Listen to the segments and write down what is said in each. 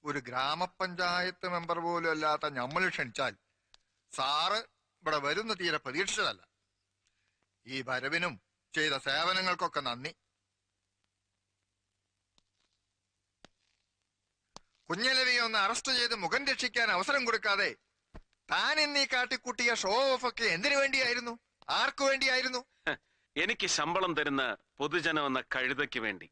ഒരു ഗ്രാമപഞ്ചായത്ത് മെമ്പർ പോലും അല്ലാത്ത നമ്മൾ ക്ഷണിച്ചാൽ സാറ് ഇവിടെ വരുന്ന തീരെ പ്രതീക്ഷിച്ചതല്ല. ഈ വരവിനും ചെയ്ത സേവനങ്ങൾക്കൊക്കെ നന്ദി. കുഞ്ഞലവിയെ ഒന്ന് അറസ്റ്റ് ചെയ്ത് മുഖം രക്ഷിക്കാൻ അവസരം കൊടുക്കാതെ താൻ എന്നീ കാട്ടിക്കൂട്ടിയ ഷോ ഓഫ് ഒക്കെ എന്തിനു വേണ്ടിയായിരുന്നു? ആർക്കു വേണ്ടിയായിരുന്നു? എനിക്ക് ശമ്പളം തരുന്ന പൊതുജനം എന്ന കഴുതയ്ക്ക് വേണ്ടി.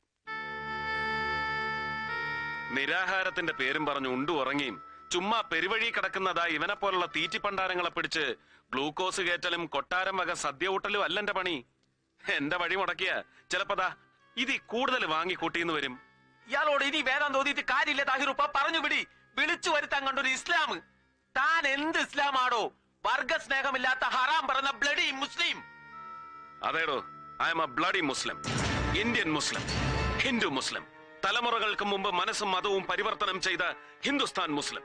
നിരാഹാരത്തിന്റെ പേരും പറഞ്ഞു ഉണ്ടു ഉറങ്ങിയും ചുമ്മാ പെരുവഴി കിടക്കുന്നതാ ഇവനെ പോലുള്ള തീറ്റിപ്പണ്ടാരങ്ങളെ പിടിച്ച് ഗ്ലൂക്കോസ് കയറ്റലും കൊട്ടാരം വക സദ്യ ഊട്ടലും അല്ല എന്റെ പണി. എന്റെ വഴി മുടക്കിയ ചിലപ്പോതാ ഇത് കൂടുതൽ വാങ്ങിക്കൂട്ടിന്ന് വരും. ഇയാളോട് ഇനി വേദം തോന്നിയിട്ട് കാര്യമില്ല താഹിറുപ്പ, പറഞ്ഞു വിടി. വിളിച്ചു വരുത്താൻ കണ്ടൊരു ഇസ്ലാം. താൻ എന്ത് ഇസ്ലാമാണോ? വർഗസ്നേഹമില്ലാത്ത ഹറാം പറഞ്ഞ ബ്ലഡി മുസ്ലിം. അതേടോ, I am a bloody Muslim, Indian Muslim, Hindu Muslim, തലമുറകൾക്ക് മുമ്പ് മനസ്സും മതവും പരിവർത്തനം ചെയ്ത ഹിന്ദുസ്ഥാൻ മുസ്ലിം.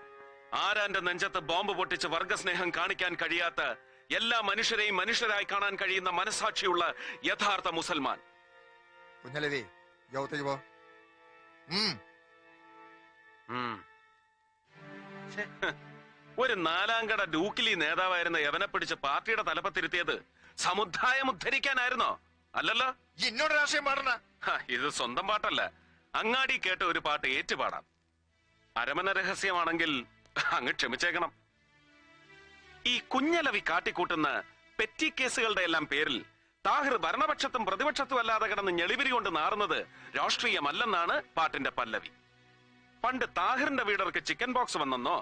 ആരാന്റെ നെഞ്ചത്ത് ബോംബ് പൊട്ടിച്ച് വർഗസ്നേഹം കാണിക്കാൻ കഴിയാത്ത, എല്ലാ മനുഷ്യരെയും മനുഷ്യരായി കാണാൻ കഴിയുന്ന മനസാക്ഷിയുള്ള യഥാർത്ഥ മുസൽമാൻ. കുഞ്ഞലവി യൗത്തേക്ക് പോ. ഒരു നാലാംകട ഡൂക്കിലി നേതാവായിരുന്ന യവനെ പിടിച്ച് പാർട്ടിയുടെ തലപ്പത്തിരുത്തിയത് സമുദായം ഉദ്ധരിക്കാനായിരുന്നോ? അല്ലല്ലോ. എന്നോട് രാഷ്ട്രീയം പാടണ. ഇത് സ്വന്തം പാട്ടല്ല, അങ്ങാടി കേട്ട ഒരു പാട്ട് ഏറ്റുപാടാം. അരമന രഹസ്യമാണെങ്കിൽ അങ്ങ് ക്ഷമിച്ചേക്കണം. ഈ കുഞ്ഞലവി കാട്ടിക്കൂട്ടുന്ന പെറ്റി കേസുകളുടെ എല്ലാം പേരിൽ താഹിർ ഭരണപക്ഷത്തും പ്രതിപക്ഷത്തും അല്ലാതെ കിടന്ന് ഞെളിവിരി കൊണ്ട് നാറുന്നത് രാഷ്ട്രീയമല്ലെന്നാണ് പാട്ടിന്റെ പല്ലവി. പണ്ട് താഹിറിന്റെ വീടർക്ക് ചിക്കൻ ബോക്സ് വന്നെന്നോ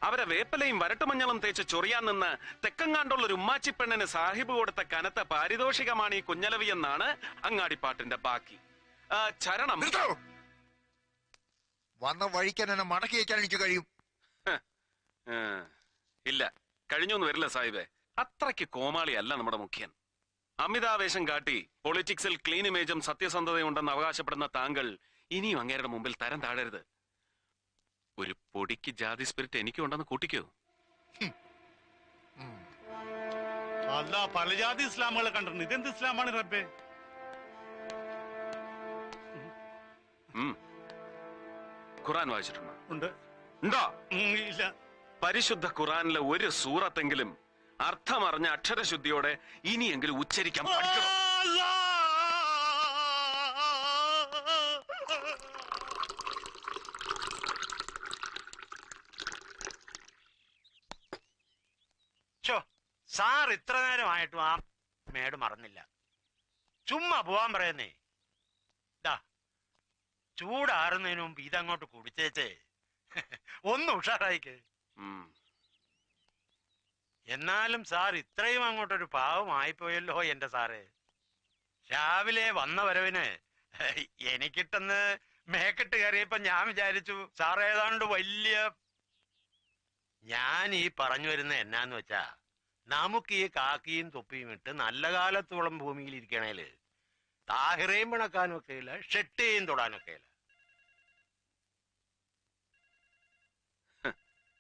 അവരെ വേപ്പലയും വരട്ടുമഞ്ഞളും തേച്ച് ചൊറിയാൻ നിന്ന് തെക്കങ്ങാണ്ടുള്ള ഒരു ഉമ്മാച്ചി പെണ്ണിന് സാഹിബ് കൊടുത്ത കനത്ത പാരിതോഷികമാണ് ഈ കുഞ്ഞലവി എന്നാണ് അങ്ങാടിപ്പാട്ടിന്റെ ബാക്കി. ചരണം വന്ന വഴിക്കാൻ എന്നെ മടക്കി വയ്ക്കാൻ എനിക്ക് കഴിയും. ഇല്ല, കഴിഞ്ഞൊന്നും വരില്ല സാഹിബേ. അത്രയ്ക്ക് കോമാളിയല്ല നമ്മുടെ മുഖ്യൻ. അമിതാവേശം കാട്ടി പൊളിറ്റിക്സിൽ ക്ലീൻ ഇമേജും സത്യസന്ധതയും ഉണ്ടെന്ന് അവകാശപ്പെടുന്ന താങ്കൾ ഇനിയും അങ്ങേരുടെ മുമ്പിൽ തരം താഴരുത്. ഒരു പൊടിക്ക് ജാതി സ്പിരിറ്റ് എനിക്കുണ്ടെന്ന് കൂട്ടിക്കോ. അല്ല, പല ജാതി ഇസ്ലാമുകളെ കണ്ടിട്ടുണ്ട്. ഇതെന്ത് ഇസ്ലാമാണ് റബ്ബേ? ഖുറാൻ വായിച്ചിട്ടുണ്ടോ? ഉണ്ട്. ഉണ്ടോ? ഇല്ല. പരിശുദ്ധ ഖുറാനിലെ ഒരു സൂറത്തെങ്കിലും അർത്ഥമറിഞ്ഞ അക്ഷരശുദ്ധിയോടെ ഇനിയെങ്കിലും ഉച്ചരിക്കാൻ പഠിക്കണം. സാർ ഇത്ര നേരമായിട്ടും ആ മേട് മറന്നില്ല. ചുമ്മാ പോവാൻ പറയുന്നേ. ചൂടാറുന്നതിന് മുമ്പ് ഇതങ്ങോട്ട് കുടിച്ചേച്ചേ ഒന്ന് ഉഷാറായിക്ക്. എന്നാലും സാർ ഇത്രയും അങ്ങോട്ടൊരു പാവമായിപ്പോയല്ലോ എന്റെ സാറ്. രാവിലെ വന്ന വരവിന് എനിക്കിട്ടെന്ന് മേക്കെട്ട് കയറിയപ്പോ ഞാൻ വിചാരിച്ചു സാർ ഏതാണ്ട് വലിയ. ഞാൻ ഈ പറഞ്ഞു വരുന്ന എന്നാന്ന് വെച്ചാ, നമുക്ക് ഈ കാക്കിയും തൊപ്പിയും ഇട്ട് നല്ല കാലത്തോളം ഭൂമിയിൽ ഇരിക്കണേല് താഹിറേയും പിണക്കാനും ഒക്കെ ഇല്ല, ഷെട്ടിയും തൊടാനൊക്കെ ഇല്ല.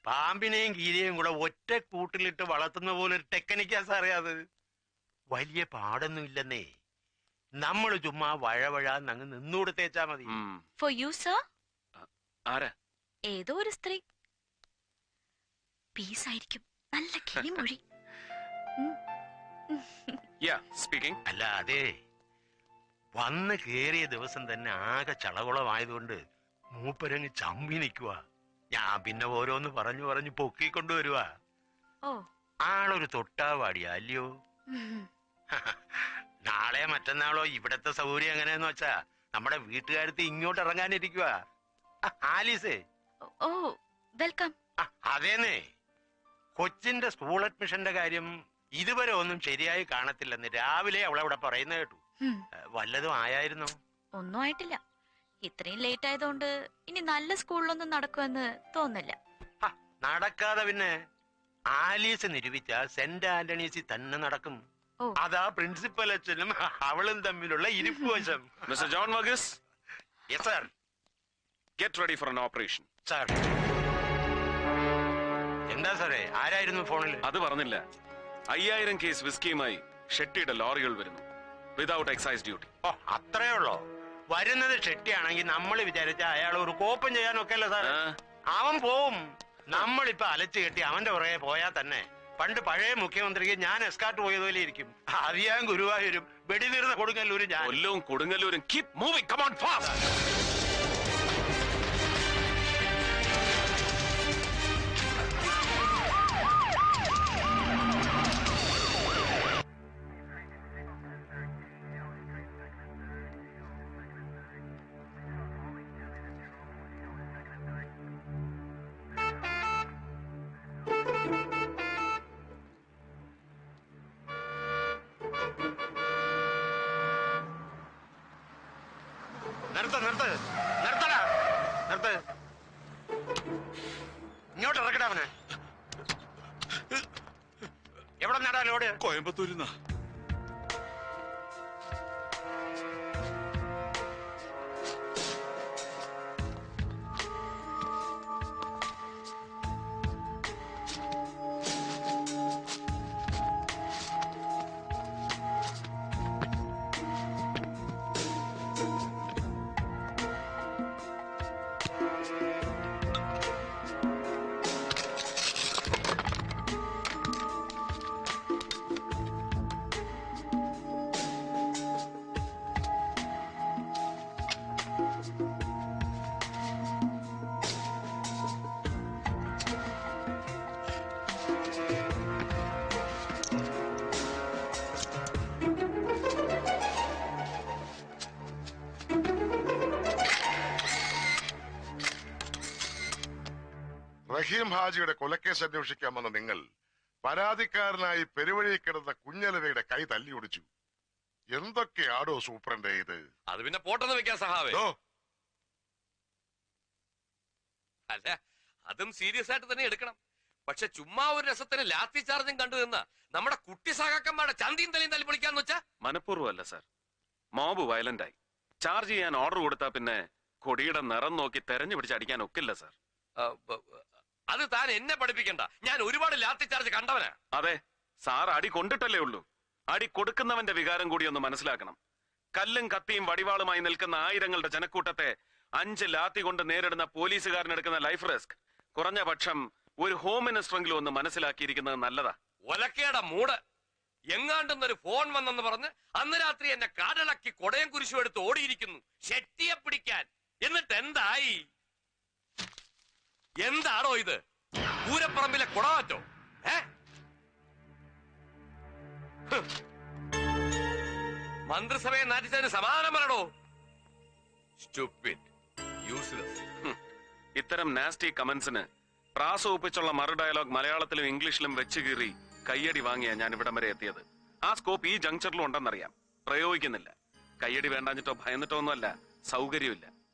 പാമ്പിനെയും കീരിയെയും കൂടെ ഒറ്റ കൂട്ടിലിട്ട് വളർത്തുന്ന പോലെ ഒരു ടെക്നിക്കാ സാറേ അത്. വലിയ പാടൊന്നും ഇല്ലെന്നേ. നമ്മൾ ചുമ്മാ വഴവഴാന്നങ്ങ് നിന്നുകൊടുത്തേച്ചാ മതി. For you sir. ആരാ? ഏതോ ഒരു സ്ത്രീ. പീസായിരിക്കും, നല്ല കിളിമൊഴി. അല്ല, അതെ, വന്ന് കേറിയ ദിവസം തന്നെ ആകെ ചളകുളമായതുകൊണ്ട് മൂപ്പരങ്ങ് ചമ്പി നിൽക്കുക. ഞാൻ പിന്നെ ഓരോന്ന് പറഞ്ഞു പറഞ്ഞു പൊക്കിക്കൊണ്ടുവരുവാ. ആളൊരു തൊട്ടാവാടിയാ അല്ലയോ? നാളെ മറ്റന്നാളോ ഇവിടത്തെ സൗകര്യം എങ്ങനെയെന്ന് വെച്ചാ നമ്മുടെ വീട്ടുകാരത്ത് ഇങ്ങോട്ട് ഇറങ്ങാനിരിക്കുക. ആലീസേ. ഓ വെൽക്കം. അതേന്നേ, കൊച്ചിന്റെ സ്കൂൾ അഡ്മിഷന്റെ കാര്യം ഇതുവരെ ഒന്നും ശരിയായി കാണത്തില്ലെന്ന് രാവിലെ അവളവിടെ പറയുന്ന കേട്ടു. വല്ലതും ആയായിരുന്നോ? ഒന്നും ആയിട്ടില്ല. ഇത്രയും ലേറ്റ് ആയതുകൊണ്ട് ഇനി നല്ല സ്കൂളിലൊന്നും നടക്കുമെന്ന് തോന്നില്ല. നടക്കാതെ പിന്നെ ആലീസ് നിരൂപിച്ച സെന്റ് ആന്റണീസിൽ തന്നെ നടക്കും. അതാ പ്രിൻസിപ്പൽ അച്ഛനും അവളും തമ്മിലുള്ള ഇരിപ്പ് വശം. Mister John Varghese. Yes sir. Get ready for an operation. Sir. എന്താ സാറേ, ആരായിരുന്നു ഫോണിൽ? അത് പറഞ്ഞില്ല. 5000 കേസ് വിസ്കിയുമായി ഷെട്ടിയുടെ ലോറികൾ വരുന്നു, വിതൗട്ട് എക്സൈസ് ഡ്യൂട്ടി. ഓ, അത്രേ ഉള്ളോ? വരുന്നത് ഷെട്ടിയാണെങ്കിൽ നമ്മൾ വിചാരിച്ച അയാൾ ഒരു കോപ്പം ചെയ്യാനൊക്കെ അല്ല സാർ. അവൻ പോവും. നമ്മളിപ്പോ അലച്ചു കെട്ടി അവന്റെ പുറകെ പോയാൽ തന്നെ പണ്ട് പഴയ മുഖ്യമന്ത്രിക്ക് ഞാൻ എസ്കാർട്ട് പോയതുപോലെ ഇരിക്കും. അറിയാൻ ഗുരുവായൂരും വെടിനീർന്ന കൊടുങ്ങല്ലൂരും ഞാൻ. കൊല്ലവും കൊടുങ്ങല്ലൂരും keep moving, come on fast. നിർത്തടാ, നിർത്ത്. ഇങ്ങോട്ട് ഇറക്കടാ അവനെ. എവിടെ നടാ ലോഡ്? കോയമ്പത്തൂരിന്നാ. റഹീം ഹാജിയുടെ കൊലക്കേസ് അന്വേഷിക്കാൻ വന്ന നിങ്ങൾ പരാതിക്കാരനായി പെരുവഴി കിടന്ന കുഞ്ഞലവയുടെ കൈ തല്ലിയൊടിച്ചു. എന്തൊക്കെയാടോ സൂപ്രണ്ടേ ഇത്? അത് പിന്നെ പോട്ടെന്ന് വെക്കാൻ സഹാവേ. അല്ല, അതും സീരിയസ് ആയിട്ട് തന്നെ എടുക്കണം. പക്ഷെ ചുമ്മാ ഒരു രസത്തിന് ലാത്തി ചാർജും കണ്ടു നിന്ന നമ്മുടെ കുട്ടി സഹാക്കന്മാരുടെ ചന്തിയും തലയും തല്ലി പൊളിക്കാന്ന് വെച്ചാ മനഃപൂർവ്വമല്ല സാർ, മോബ് വയലന്റ് ആയി. ചാർജ് ചെയ്യാൻ ഓർഡർ കൊടുത്താ പിന്നെ കൊടിയുടെ നിറം നോക്കി തെരഞ്ഞു പിടിച്ച് അടിക്കാൻ ഒക്കില്ല സാർ. അത് താൻ എന്നെ പഠിപ്പിക്കണ്ട. ഞാൻ ഒരുപാട് ലാത്തി ചാർജ് കണ്ടവനാ. അതെ, സാർ അടി കൊണ്ടിട്ടല്ലേ ഉള്ളൂ. അടി കൊടുക്കുന്നവന്റെ വികാരം കൂടി ഒന്ന് മനസ്സിലാക്കണം. കല്ലും കത്തിയും വടിവാളുമായി നിൽക്കുന്ന ആയിരങ്ങളുടെ ജനക്കൂട്ടത്തെ 5 ലാത്തി കൊണ്ട് നേരിടുന്ന പോലീസുകാരനെടുക്കുന്ന ലൈഫ് റിസ്ക് കുറഞ്ഞ പക്ഷം ഒരു ഹോം മിനിസ്റ്ററെങ്കിലും ഒന്ന് മനസ്സിലാക്കിയിരിക്കുന്നത് നല്ലതാ. ഒലക്കേടെ മൂട്. എങ്ങാണ്ടെന്നൊരു ഫോൺ വന്നെന്ന് പറഞ്ഞ് അന്ന് രാത്രി എന്നെ കാടിളക്കി കൊടയം കുരിശും എടുത്ത് ഓടിയിരിക്കുന്നു ഷെട്ടിയെ പിടിക്കാൻ. എന്നിട്ട് എന്തായി? എന്താണോ ഇത്? പൂരപ്പറമ്പിലെ കുടമാറ്റോ? മന്ത്രിസഭയെ നാറ്റിച്ചതിന് സമാധാനം പറയണോ? Stupid, useless. ഇത്തരം നാസ്റ്റി കമന്റ്സിന് പ്രാസ ഒപ്പിച്ചുള്ള മറു ഡയലോഗ് മലയാളത്തിലും ഇംഗ്ലീഷിലും വെച്ച് കീറി കയ്യടി വാങ്ങിയാ ഞാൻ ഇവിടം വരെ എത്തിയത്. ആ സ്കോപ്പ് ഈ ജംഗ്ഷനിലും ഉണ്ടെന്നറിയാം, പ്രയോഗിക്കുന്നില്ല. കയ്യടി വേണ്ടാഞ്ഞിട്ടോ ഭയന്നിട്ടോ ഒന്നുമല്ല, സൗകര്യമില്ല.